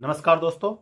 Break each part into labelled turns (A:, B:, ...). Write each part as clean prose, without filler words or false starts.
A: नमस्कार दोस्तों,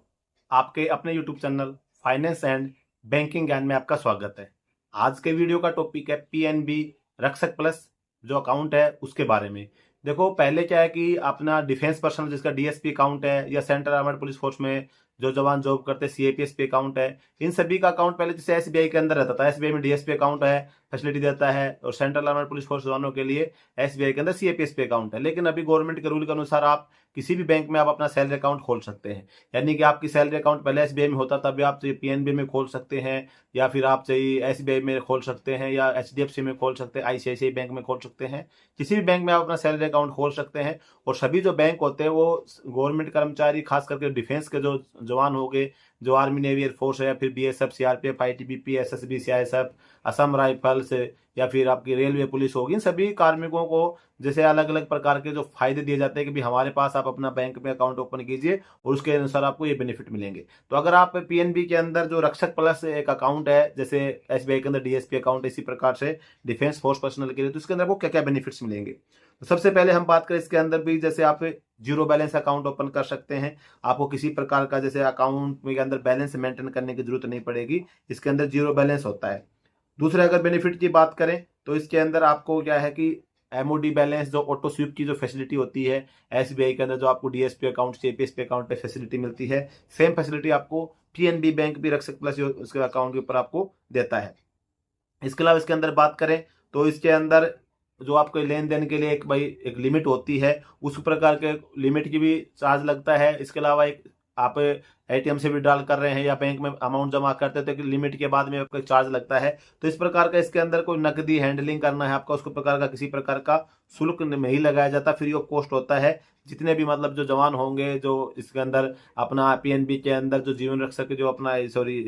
A: आपके अपने YouTube channel finance and banking ज्ञान में आपका स्वागत है। आज के वीडियो का टॉपिक है पीएनबी रक्षक प्लस जो अकाउंट है उसके बारे में। देखो, पहले क्या है कि अपना डिफेंस पर्सनल जिसका डीएसपी अकाउंट है या सेंट्रल आर्मड पुलिस फोर्स में जो जवान जॉब करते हैं सीएपीएसपी अकाउंट है, इन सभी का अकाउंट पहले जैसे एसबीआई के अंदर रहता था। एसबीआई में डीएसपी अकाउंट है, फैसिलिटी देता है, और सेंट्रल आर्मड पुलिस फोर्स जवानों के लिए एसबीआई के अंदर सीएपीएसपी अकाउंट है। लेकिन अभी गवर्नमेंट के रूल के अनुसार आप किसी भी बैंक में आप अपना सैलरी अकाउंट खोल सकते हैं। यानी कि आपकी सैलरी अकाउंट पहले एसबीआई में होता था, अभी आप चाहिए पीएनबी में खोल सकते हैं, या फिर आप चाहिए एसबीआई में खोल सकते हैं, या एचडीएफसी में खोल सकते हैं, आईसीआईसीआई बैंक में खोल सकते हैं। किसी भी बैंक में आप अपना सैलरी अकाउंट खोल सकते हैं। और सभी जो बैंक होते हैं वो गवर्नमेंट कर्मचारी, खास करके डिफेंस के जो जवान हो गए, जो आर्मी नेवी एयरफोर्स है, फिर BSF, CRPF, ITBP, SSB, CISF, Assam rifles, या फिर आपकी रेलवे पुलिस होगी, इन सभी कार्मिकों को जैसे अलग अलग प्रकार के जो फायदे दिए जाते हैं कि भाई हमारे पास आप अपना बैंक में अकाउंट ओपन कीजिए और उसके अनुसार आपको ये बेनिफिट मिलेंगे। तो अगर आप पीएनबी के अंदर जो रक्षक प्लस एक अकाउंट है, जैसे एसबीआई के अंदर डीएसपी अकाउंट, इसी प्रकार से डिफेंस फोर्स पर्सनल के लिए, तो इसके अंदर आपको क्या क्या बेनिफिट्स मिलेंगे। तो सबसे पहले हम बात करें इसके अंदर भी, जैसे आप जीरो बैलेंस अकाउंट ओपन कर सकते हैं। आपको किसी प्रकार का जैसे अकाउंट के अंदर बैलेंस मेंटेन करने की जरूरत नहीं पड़ेगी, इसके अंदर जीरो बैलेंस होता है। दूसरे अगर बेनिफिट की बात करें तो इसके अंदर आपको क्या है कि एमओडी बैलेंस, जो ऑटो स्वीप की जो फैसिलिटी होती है एसबीआई के अंदर, जो आपको डीएसपी अकाउंट, सीपीएसपी अकाउंट पे फैसिलिटी मिलती है, सेम फैसिलिटी आपको पीएनबी बैंक भी रक्षक प्लस उसके अकाउंट के ऊपर आपको देता है। इसके अलावा इसके अंदर बात करें तो इसके अंदर जो आपको लेन देन के लिए एक लिमिट होती है, उस प्रकार के लिमिट की भी चार्ज लगता है। इसके अलावा एक आप एटीएम से विड्रॉल कर रहे हैं या बैंक में अमाउंट जमा करते हैं तो लिमिट के बाद में आपका चार्ज लगता है। तो इस प्रकार का इसके अंदर कोई नकदी हैंडलिंग करना है आपका, उसको प्रकार का किसी प्रकार का शुल्क नहीं लगाया जाता, फ्री ऑफ कॉस्ट होता है। जितने भी मतलब जो जवान होंगे जो इसके अंदर अपना पीएनबी के अंदर जो जीवन रक्षक के जो अपना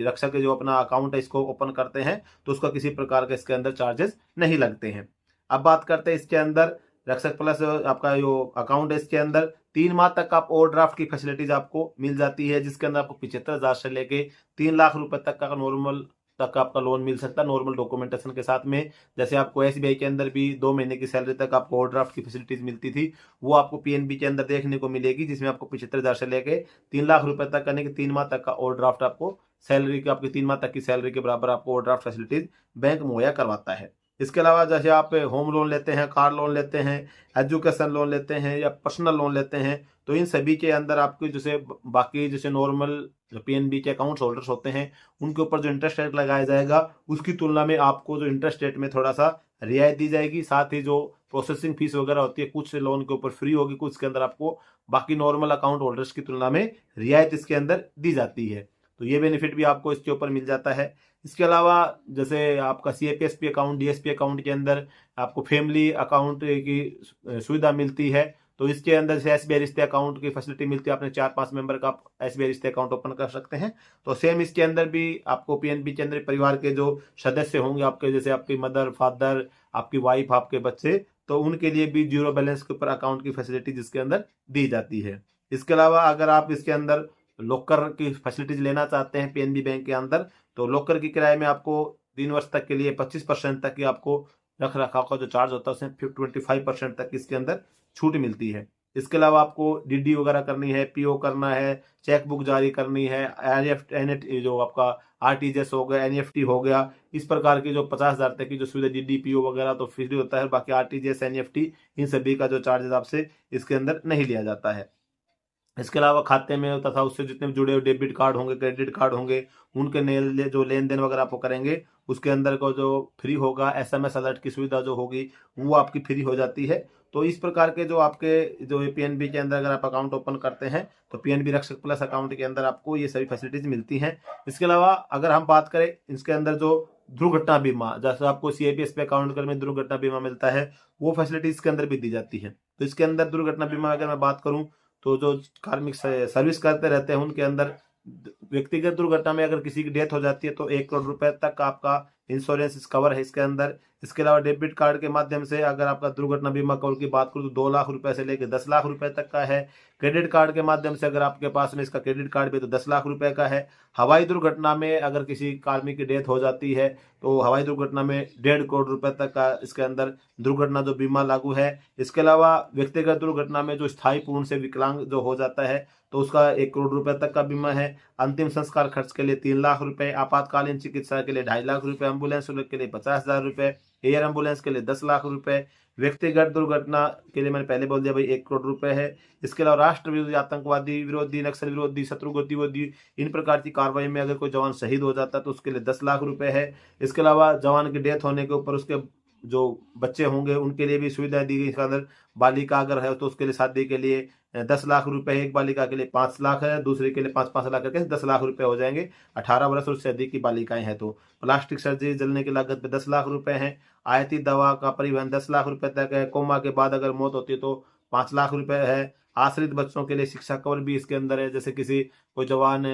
A: रक्षक के जो अपना अकाउंट है इसको ओपन करते हैं, तो उसका किसी प्रकार का इसके अंदर चार्जेस नहीं लगते हैं। अब बात करते हैं इसके अंदर रक्षक प्लस आपका जो अकाउंट है, इसके अंदर 3 माह तक आप ओवरड्राफ्ट की फैसिलिटीज आपको मिल जाती है, जिसके अंदर आपको 75,000 से लेके 3 लाख रुपए तक का नॉर्मल तक आपका लोन मिल सकता है, नॉर्मल डॉक्यूमेंटेशन के साथ में। जैसे आपको एसबीआई के अंदर भी 2 महीने की सैलरी तक आपको ओवरड्राफ्ट की फैसिलिटीज मिलती थी, वो आपको पीएनबी के अंदर देखने को मिलेगी, जिसमें आपको 75,000 से लेके 3 लाख रुपए तक करने के 3 माह तक का ओवरड्राफ्ट आपको सैलरी के, आपकी 3 माह तक की सैलरी के बराबर आपको ओवरड्राफ्ट फैसिलिटीज बैंक मुहैया करवाता है। इसके अलावा जैसे आप होम लोन लेते हैं, कार लोन लेते हैं, एजुकेशन लोन लेते हैं या पर्सनल लोन लेते हैं, तो इन सभी के अंदर आपको जैसे बाकी जैसे नॉर्मल जो पीएनबी के अकाउंट्स होल्डर्स होते हैं उनके ऊपर जो इंटरेस्ट रेट लगाया जाएगा, उसकी तुलना में आपको जो इंटरेस्ट रेट में थोड़ा सा रियायत दी जाएगी। साथ ही जो प्रोसेसिंग फीस वगैरह होती है कुछ लोन के ऊपर फ्री होगी, कुछ के अंदर आपको बाकी नॉर्मल अकाउंट होल्डर्स की तुलना में रियायत इसके अंदर दी जाती है। तो ये बेनिफिट भी आपको इसके ऊपर मिल जाता है। इसके अलावा जैसे आपका सीएपीएसपी अकाउंट, डीएसपी अकाउंट के अंदर आपको फैमिली अकाउंट की सुविधा मिलती है। तो इसके अंदर जैसे एसबीआई रिश्ते अकाउंट की फैसिलिटी मिलती है, अपने 4-5 मेंबर का आप एसबीआई रिश्ते अकाउंट ओपन कर सकते हैं। तो सेम इसके अंदर भी आपको पीएनबी के अंदर परिवार के जो सदस्य होंगे आपके, जैसे आपकी मदर, फादर, आपकी वाइफ, आपके बच्चे, तो उनके लिए भी जीरो बैलेंस के ऊपर अकाउंट की फैसिलिटी जिसके अंदर दी जाती है। इसके अलावा अगर आप इसके अंदर लॉकर की फैसिलिटीज लेना चाहते हैं पीएनबी बैंक के अंदर, तो लॉकर की किराए में आपको 3 वर्ष तक के लिए 25% तक की आपको रख रखाव का जो चार्ज होता है उसमें 25% तक इसके अंदर छूट मिलती है। इसके अलावा आपको डीडी वगैरह करनी है, पीओ करना है, चेक बुक जारी करनी है, जो आपका आरटीजीएस हो गया, एनईएफटी हो गया, इस प्रकार की जो 50,000 तक की जो सुविधा डीडी पीओ वगैरह तो फ्री होता है, बाकी आरटीजीएस, एनईएफटी, इन सभी का जो चार्जेस आपसे इसके अंदर नहीं लिया जाता है। इसके अलावा खाते में तथा उससे जितने भी जुड़े हुए डेबिट कार्ड होंगे, क्रेडिट कार्ड होंगे, उनके जो लेन देन वगैरह आपको करेंगे, उसके अंदर को जो फ्री होगा, एसएमएस अलर्ट की सुविधा जो होगी वो आपकी फ्री हो जाती है। तो इस प्रकार के जो आपके जो पीएनबी के अंदर अगर आप अकाउंट ओपन करते हैं तो पीएनबी रक्षक प्लस अकाउंट के अंदर आपको ये सभी फैसिलिटीज मिलती हैं। इसके अलावा अगर हम बात करें इसके अंदर जो दुर्घटना बीमा, जैसे आपको सीआईपीएस पे अकाउंट में दुर्घटना बीमा मिलता है, वो फैसिलिटी इसके अंदर भी दी जाती है। तो इसके अंदर दुर्घटना बीमा अगर मैं बात करूं तो जो कार्मिक सर्विस करते रहते हैं उनके अंदर व्यक्तिगत दुर्घटना में अगर किसी की डेथ हो जाती है तो 1 करोड़ रुपए तक का आपका इंश्योरेंस कवर है इसके अंदर। इसके अलावा डेबिट कार्ड के माध्यम से अगर आपका दुर्घटना बीमा कवर की बात करूँ तो 2 लाख रुपए से लेकर 10 लाख रुपए तक का है। क्रेडिट कार्ड के माध्यम से अगर आपके पास में इसका क्रेडिट कार्ड भी तो 10 लाख रुपए का है। हवाई दुर्घटना में अगर किसी कार्मिक की डेथ हो जाती है तो हवाई दुर्घटना में 1.5 करोड़ रुपए तक का इसके अंदर दुर्घटना जो बीमा लागू है। इसके अलावा व्यक्तिगत दुर्घटना में जो स्थायी पूर्ण से विकलांग जो हो जाता है तो उसका 1 करोड़ रुपए तक का बीमा है। अंतिम संस्कार खर्च के लिए 3 लाख रुपए, आपातकालीन चिकित्सा के लिए 2.5 लाख रुपए, एम्बुलेंस के लिए 50,000 रुपए, एयर एम्बुलेंस के लिए 10 लाख रुपए। व्यक्तिगत दुर्घटना के लिए मैंने पहले बोल दिया भाई 1 करोड़ रुपए है। इसके अलावा राष्ट्र विरोधी, आतंकवादी विरोधी, नक्सल विरोधी, शत्रु गतिविधि, इन प्रकार की कार्रवाई में अगर कोई जवान शहीद हो जाता है तो उसके लिए 10 लाख रुपए है। इसके अलावा जवान की डेथ होने के ऊपर उसके जो बच्चे होंगे उनके लिए भी सुविधाएं दी गई। इसके अंदर बालिका अगर है तो उसके लिए शादी के लिए 10 लाख रुपए, एक बालिका के लिए 5 लाख है, दूसरे के लिए 5-5 लाख करके 10 लाख रुपए हो जाएंगे 18 वर्ष और उससे अधिक की बालिकाएं हैं तो। प्लास्टिक सर्जरी, जलने की लागत पे 10 लाख रुपए है। आयातित दवा का परिवहन 10 लाख रुपए तक है। कोमा के बाद अगर मौत होती है तो 5 लाख रुपए है। आश्रित बच्चों के लिए शिक्षा कवर भी इसके अंदर है, जैसे किसी कोई जवान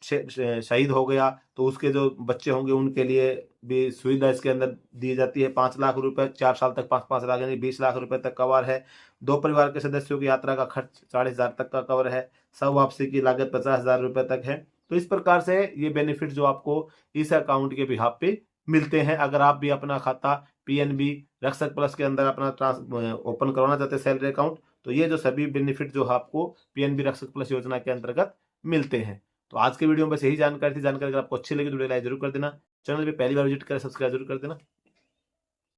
A: शहीद हो गया तो उसके जो बच्चे होंगे उनके लिए भी सुविधा इसके अंदर दी जाती है। 5 लाख रुपए, 4 साल तक 5-5 लाख यानी 20 लाख रुपए तक कवर है। 2 परिवार के सदस्यों की यात्रा का खर्च 40,000 तक का कवर है। सब वापसी की लागत 50,000 रुपए तक है। तो इस प्रकार से ये बेनिफिट जो आपको इस अकाउंट के बिहाफ पे मिलते हैं। अगर आप भी अपना खाता पीएनबी रक्षक प्लस के अंदर अपना ओपन करवाना चाहते हैं सैलरी अकाउंट, तो ये जो सभी बेनिफिट जो आपको पीएनबी रक्षक प्लस योजना के अंतर्गत मिलते हैं। तो आज के वीडियो में बस यही जानकारी थी। जानकारी अगर आपको अच्छी लगी तो वीडियो लाइक जरूर कर देना। चैनल पे पहली बार विजिट करें, सब्सक्राइब जरूर कर देना।